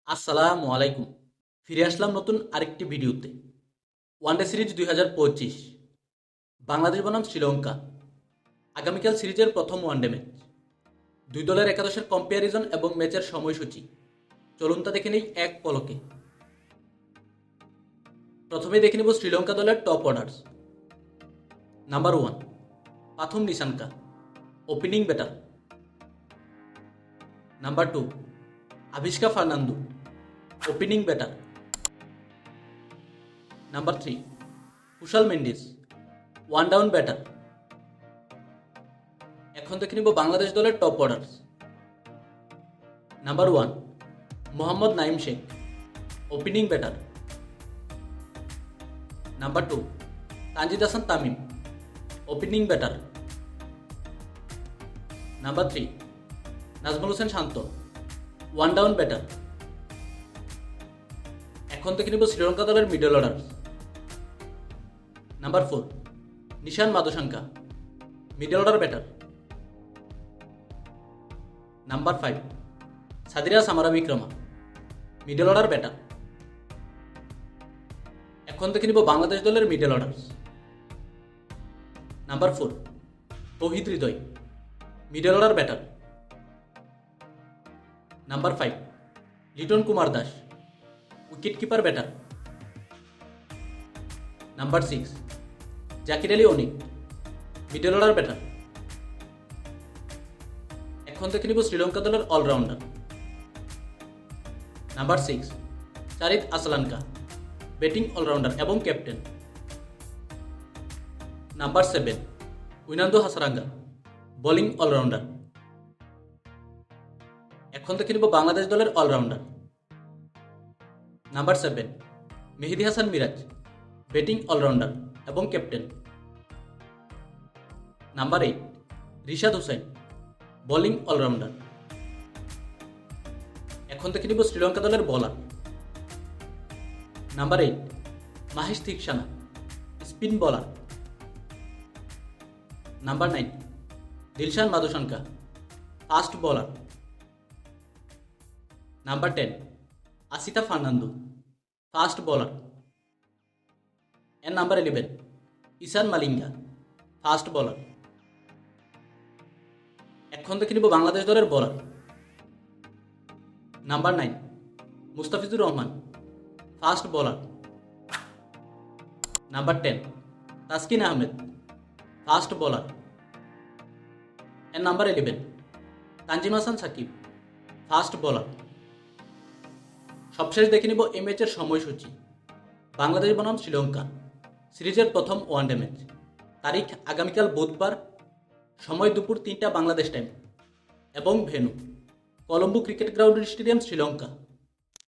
আসসালামু আলাইকুম। ফিরে আসলাম নতুন আরেকটি ভিডিওতে। ওয়ানডে সিরিজ 2025, বাংলাদেশ বনাম শ্রীলঙ্কা। আগামীকাল সিরিজের প্রথম ওয়ানডে ম্যাচ। দুই দলের একাদশের কম্প্যারিজন এবং ম্যাচের সময়সূচি চলুন তা দেখে নেই এক পলকে। প্রথমেই দেখে নেব শ্রীলঙ্কা দলের top orders. Number 1, Pathum Nissanka, opening batter. Number 2, Avishka Fernando, opening batter. Number 3, Kusal Mendis, one down batter. এখন দেখে নিব বাংলাদেশ দলের top orders. Number 1, Mohammad Naim Sheikh, opening batter. Number 2, Tanzid Hasan Tamim, opening batter. Number 3, Najmul Hossain Shanto, one down batter. এখন দেখে নিব শ্রীলঙ্কা দলের middle order. Number 4, Nishan Madushanka, middle order batter. Number 5, Sadeera Samarawickrama, middle order batter. এখন দেখে নিব বাংলাদেশ দলের middle order. Number 4, Towhid Hridoy, middle order batter. Number 5, Liton Kumar Das, wicket keeper batter. Number 6, Jaker Ali Anik, middle order batter. এখন দেখে নিব শ্রীলঙ্কা দলের all rounder. Number 6, Charith Asalanka, batting all rounder এবং captain. Number 7, Wanindu Hasaranga, bowling allrounder. এখন দেখে নিব বাংলাদেশ দলের all rounder. Number 7, Mehidy Hasan Miraz, batting all rounder এবং captain. Number 8, Rishad Hossain, bowling allrounder. এখন দেখে নিব শ্রীলঙ্কা দলের bowler. Number 8, Maheesh Theekshana, spin bowler. Number 9, Dilshan Madushanka, fast bowler. Number 10, Asitha Fernando, fast bowler. And number 11, Eshan Malinga, fast bowler. এখন দেখে নিব বাংলাদেশ দলের bowler. Number 9, Mustafizur Rahman, fast bowler. Number 10, Taskin Ahmed, fast bowler. And number 11, Tanzim Hasan Sakib, fast bowler. সবশেষ দেখে নিব এই ম্যাচের সময়সূচি। বাংলাদেশ বনাম শ্রীলঙ্কা সিরিজের প্রথম ওয়ানডে ম্যাচ। তারিখ আগামীকাল বুধবার, সময় দুপুর 3টা বাংলাদেশ টাইম এবং venue Colombo cricket ground stadium, Sri Lanka.